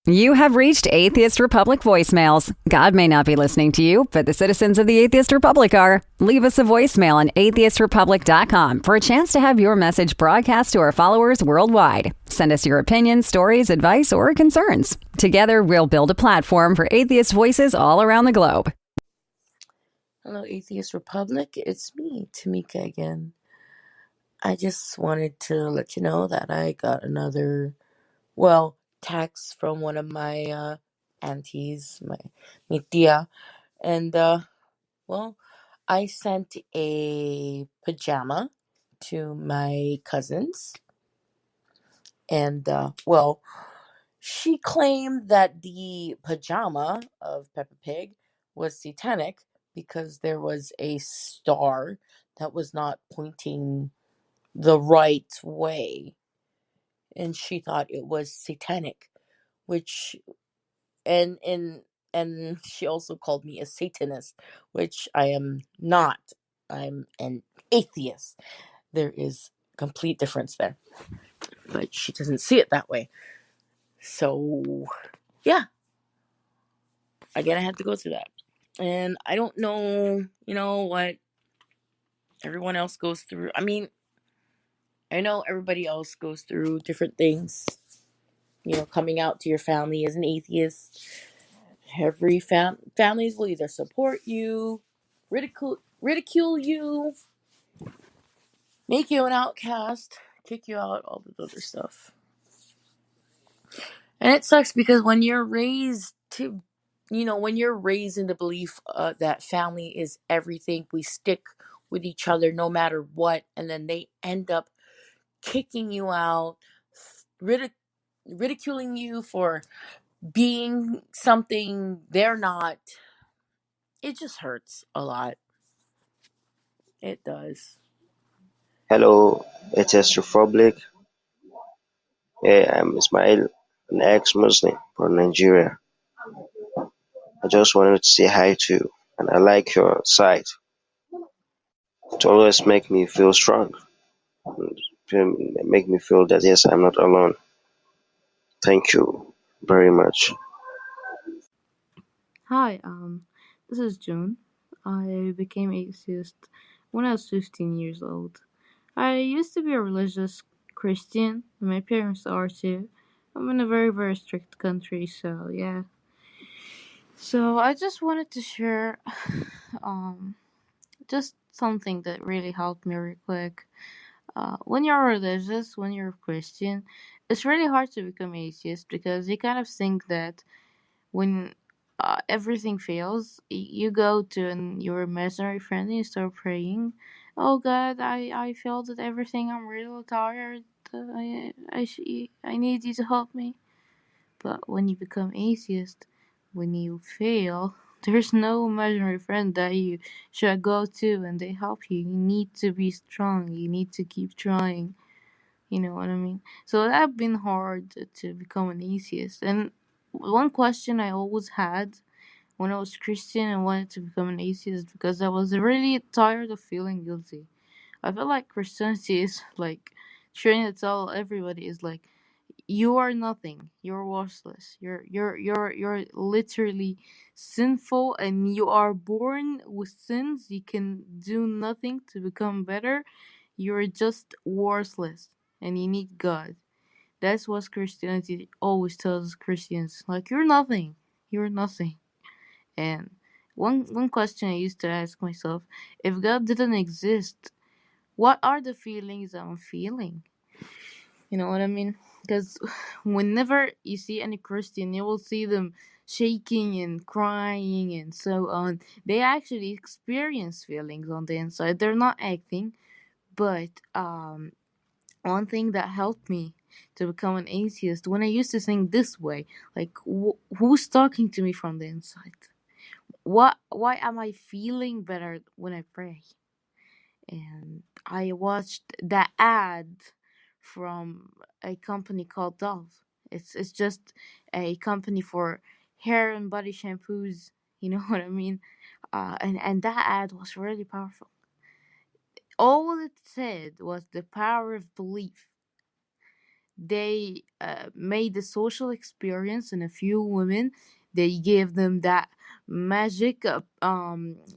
You have reached Atheist Republic voicemails. God may not be listening to you, but the citizens of the Atheist Republic are. Leave us a voicemail on atheistrepublic.com for a chance to have your message broadcast to our followers worldwide. Send us your opinions, stories, advice, or concerns. Together, we'll build a platform for atheist voices all around the globe. Hello, Atheist Republic. It's me, Tamika, again. I just wanted to let you know that I got another, text from one of my aunties, mi tia, and, I sent a pajama to my cousins, and, she claimed that the pajama of Peppa Pig was satanic because there was a star that was not pointing the right way, and she thought it was satanic, which and she also called me a satanist, which I am not. I'm an atheist. There is complete difference there, but she doesn't see it that way. So yeah, again, I had to go through that. And I don't know, what everyone else goes through. I mean, I know everybody else goes through different things. Coming out to your family as an atheist. Every families will either support you, ridicule you, make you an outcast, kick you out, all this other stuff. And it sucks because when you're raised in the belief that family is everything, we stick with each other no matter what, and then they end up kicking you out, ridic- ridiculing you for being something they're not. It just hurts a lot. It does. Hello, Atheist Republic. I'm Ismail, an ex-Muslim from Nigeria. I just wanted to say hi to you, and I like your site. It always make me feel strong, and make me feel that yes, I'm not alone. Thank you very much. Hi, this is June. I became atheist when I was 15 years old. I used to be a religious Christian, and my parents are too. I'm in a very, very strict country, so yeah. So I just wanted to share, um, just something that really helped me real quick. When you're religious, when you're Christian, it's really hard to become atheist because you kind of think that when everything fails, you go to your imaginary friend and you start praying. Oh God, I failed at everything. I'm really tired. I need you to help me. But when you become atheist, when you fail, there's no imaginary friend that you should go to and they help you. You need to be strong. You need to keep trying. You know what I mean? So that's been hard to become an atheist. And one question I always had when I was Christian and wanted to become an atheist because I was really tired of feeling guilty. I feel like Christianity is like trying to tell everybody is like you are nothing. You're worthless. You're literally sinful and you are born with sins. You can do nothing to become better. You're just worthless and you need God. That's what Christianity always tells Christians. Like you're nothing. You're nothing. And one question I used to ask myself, if God didn't exist, what are the feelings I'm feeling? You know what I mean? Because whenever you see any Christian, you will see them shaking and crying and so on. They actually experience feelings on the inside. They're not acting. But one thing that helped me to become an atheist when I used to think this way, like who's talking to me from the inside? Why am I feeling better when I pray? And I watched the ad from a company called Dove. It's just a company for hair and body shampoos. You know what I mean? And that ad was really powerful. All it said was the power of belief. they made the social experience, and a few women, they gave them that magic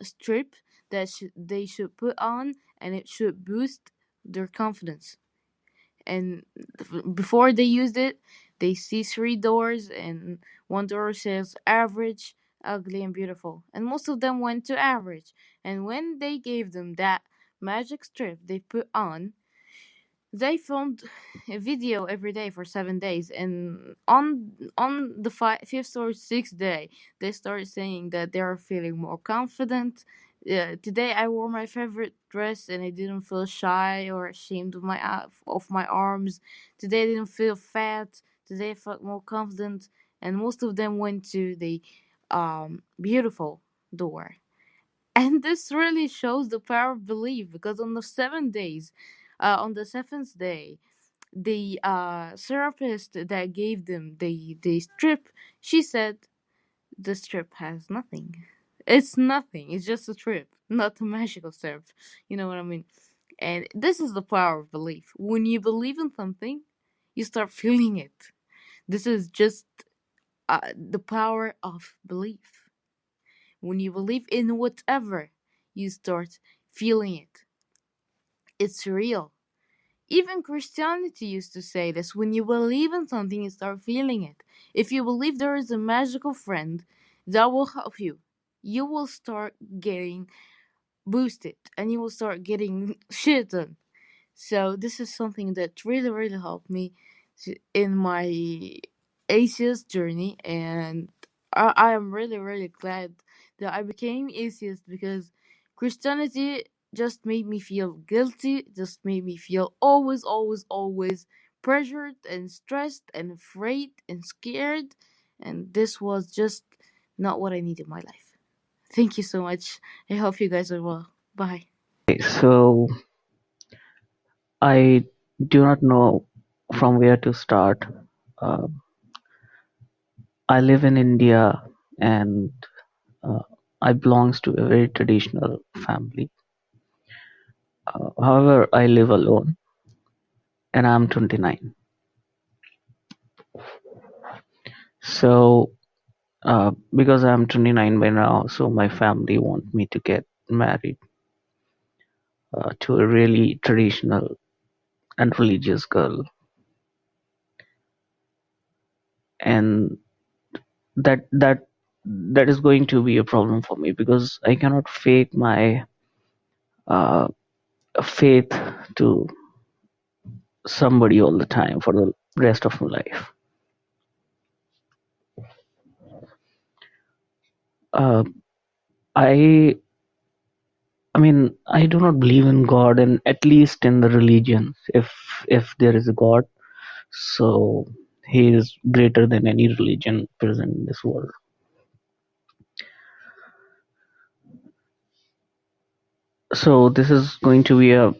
strip that they should put on, and it should boost their confidence. And before they used it, they see three doors, and one door says average, ugly, and beautiful, and most of them went to average. And when they gave them that magic strip they put on, they filmed a video every day for 7 days, and on the fifth or sixth day, they started saying that they are feeling more confident. Today, I wore my favorite dress, and I didn't feel shy or ashamed of my arms. Today, I didn't feel fat. Today, I felt more confident, and most of them went to the beautiful door. And this really shows the power of belief, because on the 7 days, on the seventh day, the therapist that gave them the strip, she said the strip has nothing. It's nothing. It's just a strip, not a magical strip. You know what I mean? And this is the power of belief. When you believe in something, you start feeling it. This is just the power of belief. When you believe in whatever, you start feeling it. It's real. Even Christianity used to say this: when you believe in something, you start feeling it. If you believe there is a magical friend that will help you, you will start getting boosted, and you will start getting shit done. So this is something that really, really helped me in my atheist journey, and I am really, really glad that I became atheist, because Christianity just made me feel guilty, just made me feel always, always, always pressured and stressed and afraid and scared, and this was just not what I need in my life. Thank you so much. I hope you guys are well. Bye. So I do not know from where to start. Uh, I live in India, and uh, I belongs to a very traditional family. However, I live alone, and I'm 29. So because I'm 29 by now, so my family want me to get married to a really traditional and religious girl, and that is going to be a problem for me, because I cannot fake my uh, faith to somebody all the time for the rest of my life. Uh, I I mean, I do not believe in God, and at least in the religion, if there is a God, so he is greater than any religion present in this world. So this is going to be a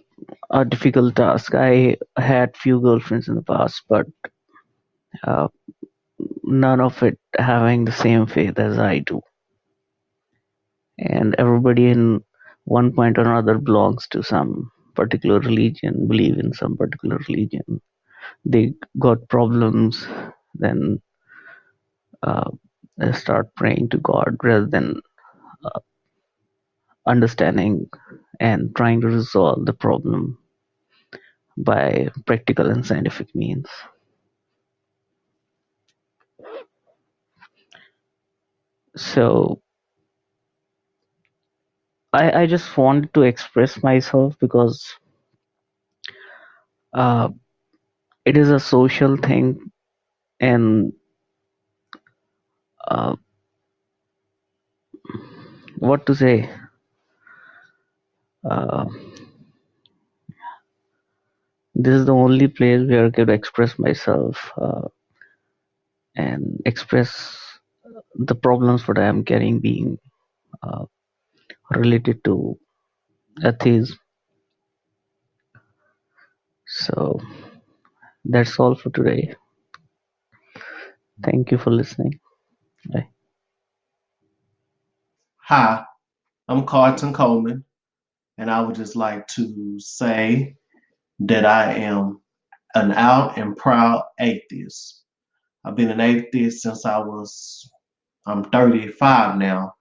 difficult task. I had few girlfriends in the past, but uh, none of it having the same faith as I do. And everybody in one point or another belongs to some particular religion, believe in some particular religion. They got problems, then they start praying to God rather than understanding and trying to resolve the problem by practical and scientific means. So I just wanted to express myself, because uh, it is a social thing, and uh, what to say, uh, this is the only place where I could express myself and express the problems what I am carrying, being uh, related to atheism. So that's all for today. Thank you for listening. Bye. Hi, I'm Carlton Coleman, and I would just like to say that I am an out and proud atheist. I've been an atheist since I'm 35 now,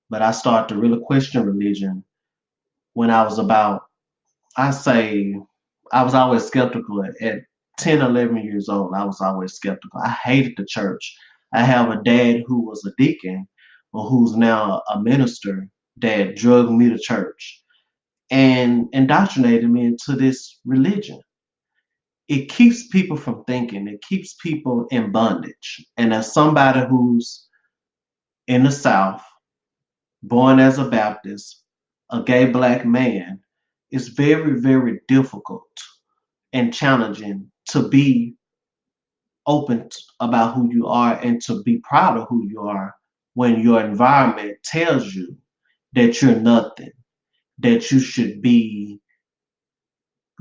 but I started to really question religion when I was about, I was always skeptical at 10, 11 years old. I was always skeptical. I hated the church. I have a dad who was a deacon, or who's now a minister, that drugged me to church and indoctrinated me into this religion. It keeps people from thinking. It keeps people in bondage. And as somebody who's in the South, born as a Baptist, a gay Black man, it's very, very difficult and challenging to be open about who you are and to be proud of who you are when your environment tells you that you're nothing, that you should be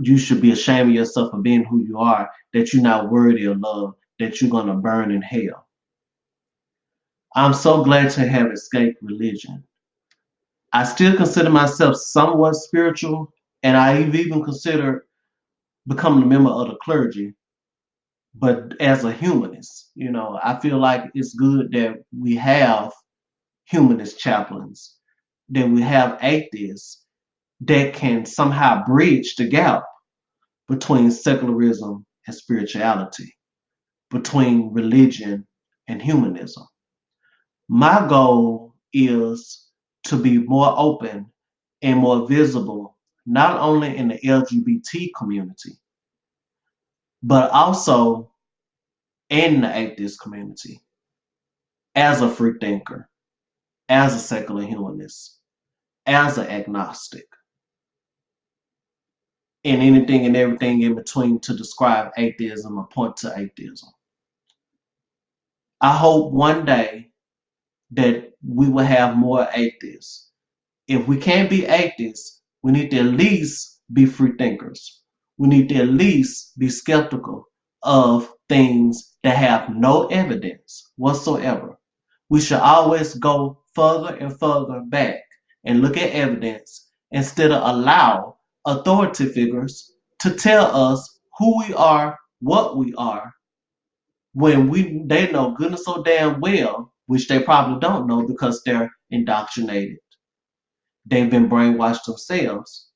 ashamed of yourself for being who you are, that you're not worthy of love, that you're going to burn in hell. I'm so glad to have escaped religion. I still consider myself somewhat spiritual, and I've even considered becoming a member of the clergy. But as a humanist, I feel like it's good that we have humanist chaplains, that we have atheists that can somehow bridge the gap between secularism and spirituality, between religion and humanism. My goal is to be more open and more visible, not only in the LGBT community, but also in the atheist community, as a free thinker, as a secular humanist, as an agnostic, and anything and everything in between to describe atheism or point to atheism. I hope one day that we will have more atheists. If we can't be atheists, we need to at least be free thinkers. We need to at least be skeptical of things that have no evidence whatsoever. We should always go further and further back and look at evidence instead of allow authority figures to tell us who we are, what we are, when they know goodness so damn well, which they probably don't know because they're indoctrinated. They've been brainwashed themselves,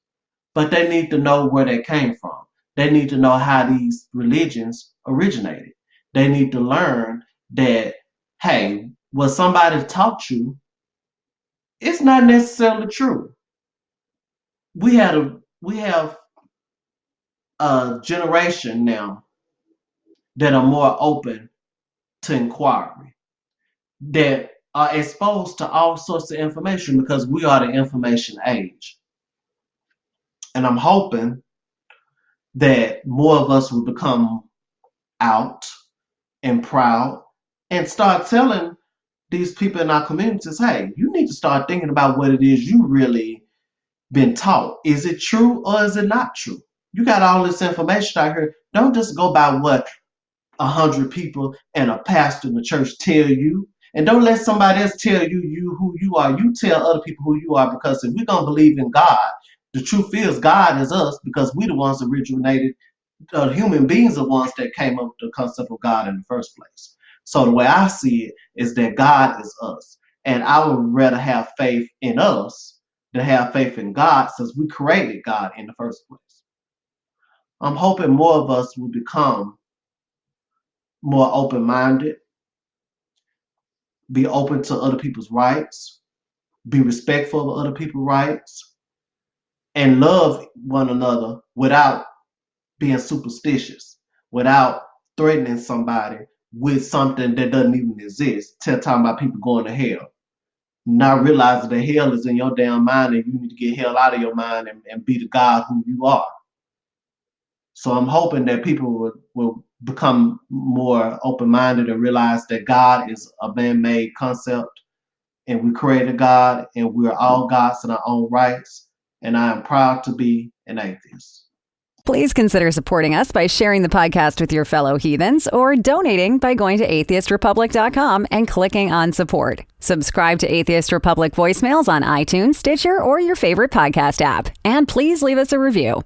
but they need to know where they came from. They need to know how these religions originated. They need to learn that, hey, what somebody taught you, it's not necessarily true. We have a generation now that are more open to inquiry, that are exposed to all sorts of information because we are the information age. And I'm hoping that more of us will become out and proud and start telling these people in our communities, hey, you need to start thinking about what it is you really been taught. Is it true or is it not true? You got all this information out here. Don't just go by what 100 people and a pastor in the church tell you. And don't let somebody else tell you who you are. You tell other people who you are, because if we're going to believe in God, the truth is God is us, because we the ones that originated. Human beings are the ones that came up with the concept of God in the first place. So the way I see it is that God is us. And I would rather have faith in us than have faith in God, since we created God in the first place. I'm hoping more of us will become more open-minded, be open to other people's rights, be respectful of other people's rights, and love one another without being superstitious, without threatening somebody with something that doesn't even exist. Talking about people going to hell. Not realizing that hell is in your damn mind and you need to get hell out of your mind and be the God who you are. So I'm hoping that people will become more open-minded and realize that God is a man-made concept, and we created God, and we're all gods in our own rights. And I am proud to be an atheist. Please consider supporting us by sharing the podcast with your fellow heathens, or donating by going to atheistrepublic.com and clicking on support. Subscribe to Atheist Republic voicemails on iTunes, Stitcher, or your favorite podcast app. And please leave us a review.